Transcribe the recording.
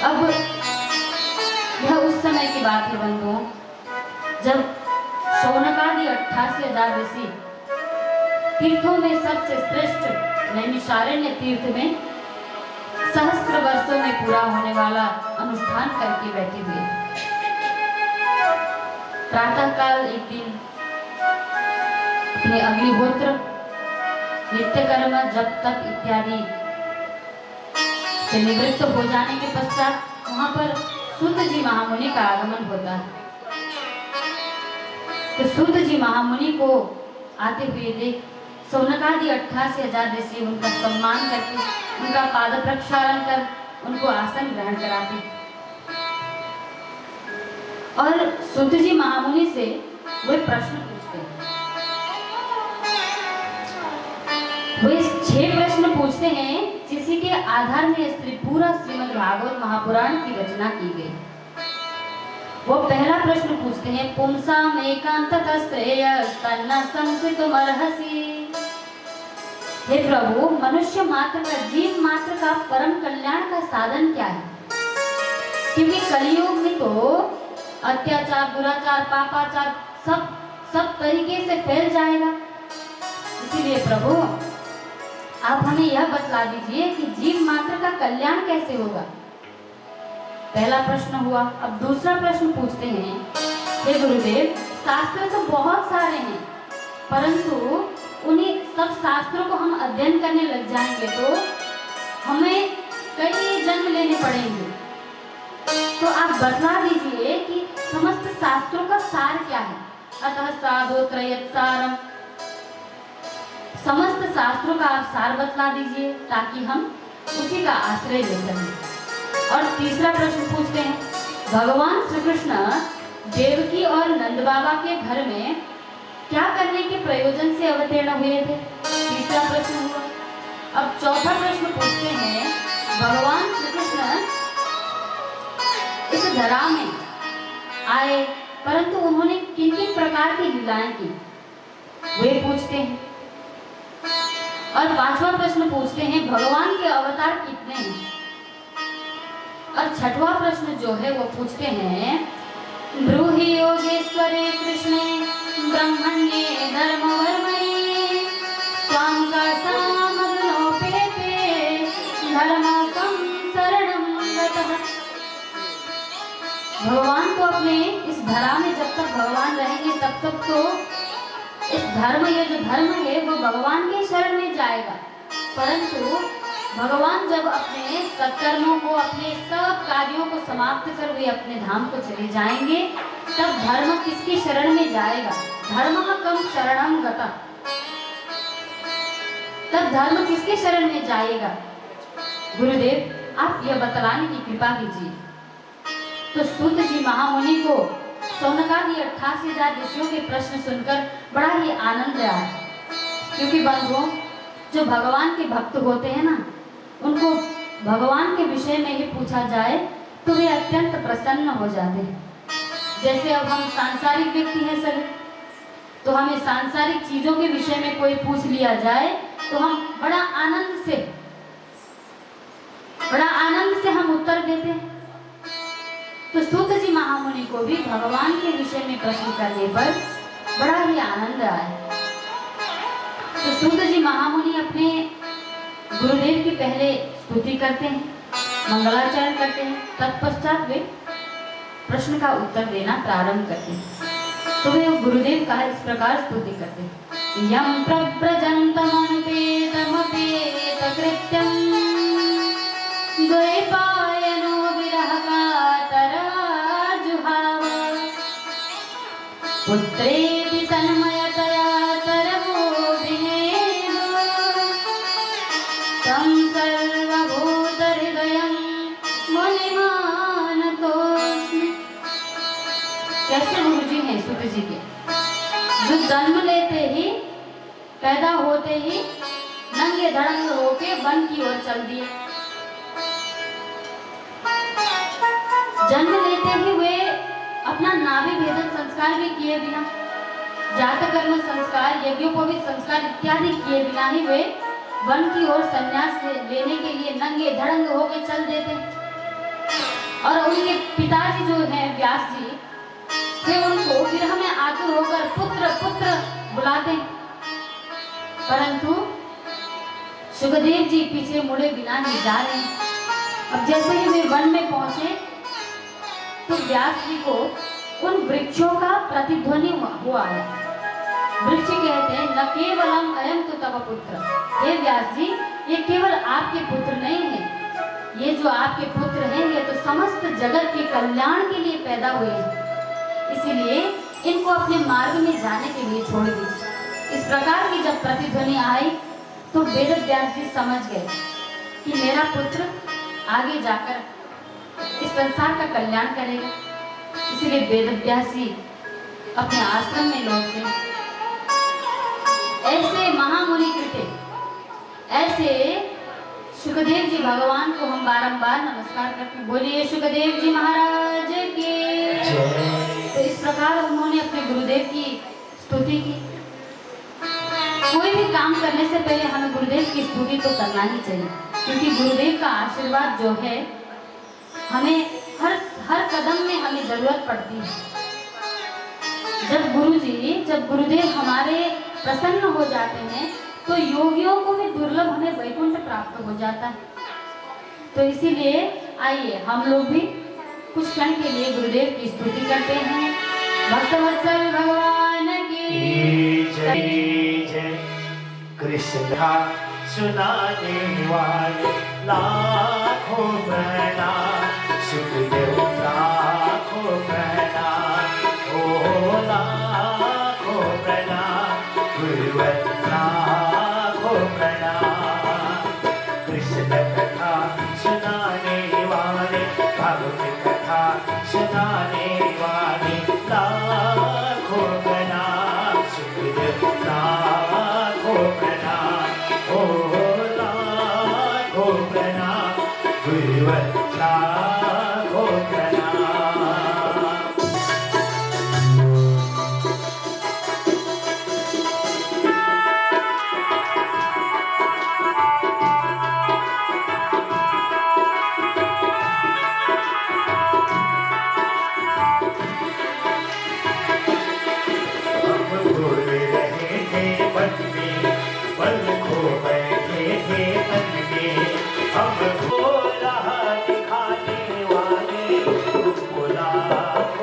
अब यह उस समय की बात है बंधुओं, जब शौनकादि 88,000 ऋषि तीर्थों में सबसे श्रेष्ठ नैमिषारण्य तीर्थ में सहस्त्र वर्षों में पूरा होने वाला अनुष्ठान करके बैठे हुए। प्रातः काल एक दिन अपने अग्निहोत्र, नित्य कर्म, जप तप इत्यादि से निवृत्त हो जाने के पश्चात वहां पर सूत जी महामुनि का आगमन होता है। तो सूत जी महामुनि को आते हुए देख शौनकादि 88,000 ऋषि उनका सम्मान करके, उनका पाद प्रक्षालन कर उनको आसन ग्रहण कराते और सूत जी महामुनि से वे प्रश्न पूछते हैं। वे 6 प्रश्न पूछते हैं जिसी के आधार में पूरा श्रीमद् भागवत महापुराण की रचना की गई। वो पहला प्रश्न पूछते हैं, पुंसाम एकांततस्त्रेय तन्ना संसितुमर्हसि। हे प्रभु, मनुष्य मात्र का, जीव मात्र का परम कल्याण का साधन क्या है? क्योंकि कलियुग में तो अत्याचार, दुराचार, पापाचार सब तरीके से फैल जाएगा। इसीलिए प्रभु आप हमें यह बतला दीजिए कि जीव मात्र का कल्याण कैसे होगा। पहला प्रश्न हुआ। अब दूसरा प्रश्न पूछते हैं, हे गुरुदेव, शास्त्र तो बहुत सारे हैं, परंतु उन्हीं सब शास्त्रों को हम अध्ययन करने लग जाएंगे तो हमें कई जन्म लेने पड़ेंगे। तो आप बतला दीजिए कि समस्त शास्त्रों का सार क्या है। अतः साधो त्रयत् सारम, समस्त शास्त्रों का आप सार बतला दीजिए ताकि हम उसी का आश्रय ले सकें। और तीसरा प्रश्न पूछते हैं, भगवान श्री कृष्ण देवकी और नंद बाबा के घर में क्या करने के प्रयोजन से अवतीर्ण हुए थे? तीसरा प्रश्न हुआ। अब चौथा प्रश्न पूछते हैं, भगवान श्री कृष्ण इस धरा में आए परंतु उन्होंने किन किन प्रकार की लीलाएं की, वे पूछते हैं। और पांचवा प्रश्न पूछते हैं, भगवान के अवतार कितने हैं? और छठवां प्रश्न जो है वो पूछते हैं, ब्रूहि योगेश्वरे कृष्णे ब्रह्मण्ये धर्मवर्मणे त्वां कर्तामग्नोपेते धर्मकं शरणं गतः। भगवान को अपने इस धरा में जब तक भगवान रहेंगे तब तक तो इस धर्म, ये जो धर्म है वो भगवान के शरण में जाएगा, परंतु भगवान जब अपने सत्कर्मों को, अपने सब कार्यों को समाप्त कर वे अपने धाम को चले जाएंगे तब धर्म किसकी शरण में जाएगा? धर्मकं शरणं गतः। तब धर्म किसके शरण में जाएगा? गुरुदेव आप यह बतलाने की कृपा कीजिए। तो सूत जी महामुनि को शौनकादि 88,000 ऋषियों के प्रश्न सुनकर बड़ा ही आनंद आया, क्योंकि बंधुओं जो भगवान के भक्त होते हैं ना, उनको भगवान के विषय में ही पूछा जाए तो वे अत्यंत प्रसन्न हो जाते हैं। जैसे अब हम सांसारिक व्यक्ति हैं सर, तो हमें सांसारिक चीजों के विषय में कोई पूछ लिया जाए तो हम बड़ा आनंद से हम उत्तर देते हैं। तो सूत जी महामुनि को भी भगवान के विषय में प्रश्न करने पर बड़ा ही आनंद आया। तो सूत जी महामुनि अपने गुरुदेव की पहले स्तुति करते हैं, मंगलाचरण करते हैं, तत्पश्चात वे प्रश्न का उत्तर देना प्रारंभ करते हैं। तो वे गुरुदेव का इस प्रकार स्तुति करते हैं, यम प्रव्रजन्तमनुपेतमपेतकृत्यं द्वैपायनो विरहकातराजुहाव पुत्रेति तन्मयतया तरवोभिनेदो तं सर्वभूतहृदयं मुनिमानतोऽस्मि। कैसे गुरु जी हैं सूत जी के, जो जन्म लेते ही, पैदा होते ही नंगे धड़ंग होके वन की ओर चल दिए। जन्म लेते ही वे अपना नाभि भेदन संस्कार भी किए बिना, जात कर्म संस्कार, यज्ञोपवीत संस्कार इत्यादि किए बिना ही वे वन की ओर संन्यास लेने के लिए नंगे धड़ंग होके चल देते। पिताजी जो है व्यास जी, वे उनको विरह में आतुर होकर पुत्र पुत्र बुलाते, परंतु सुखदेव जी पीछे मुड़े बिना ही जा रहे हैं। अब जैसे ही वे वन में पहुंचे तो व्यास जी को उन वृक्षों का प्रतिध्वनि हुआ है। वृक्ष कहते हैं न केवलम अयम तो तव पुत्र, हे व्यास जी ये केवल आपके पुत्र नहीं है, ये जो आपके पुत्र हैं ये तो समस्त जगत के कल्याण के लिए पैदा हुए हैं, इसीलिए इनको अपने मार्ग में जाने के लिए छोड़ दीजिए। इस प्रकार की जब प्रतिध्वनि आई तो वेद व्यास जी समझ गए कि मेरा पुत्र आगे जाकर इस संसार का कल्याण करेगा, इसलिए वेद व्यास जी अपने आश्रम में लौट गए। ऐसे महामुनि कृते, ऐसे सुखदेव जी भगवान को हम बारंबार नमस्कार करते हैं। बोलिए सुखदेव जी महाराज के। तो इस प्रकार उन्होंने अपने गुरुदेव की स्तुति की। कोई भी काम करने से पहले हमें गुरुदेव की स्तुति तो करना ही चाहिए, क्योंकि गुरुदेव का आशीर्वाद जो है हमें हर कदम में हमें जरूरत पड़ती है। जब गुरुदेव हमारे प्रसन्न हो जाते हैं तो योगियों को भी दुर्लभ हमें वैकुंठ प्राप्त हो जाता है। तो इसीलिए आइए हम लोग भी कुछ क्षण के लिए गुरुदेव की स्तुति करते हैं। भक्तवत्सल भगवान की जय जय। कृष्ण सुनाने वाले लाखों प्रणाम, सुखदेव लाखों प्रणाम, ओ लाखों प्रणाम, गुरुवर लाखों प्रणाम। कृष्ण कथा सुनाने वाले, भागवत कथा सुनाने वाले लाखों प्रणाम, सुखदेव लाखों प्रणाम, ओ लाखों प्रणाम, गुरुवर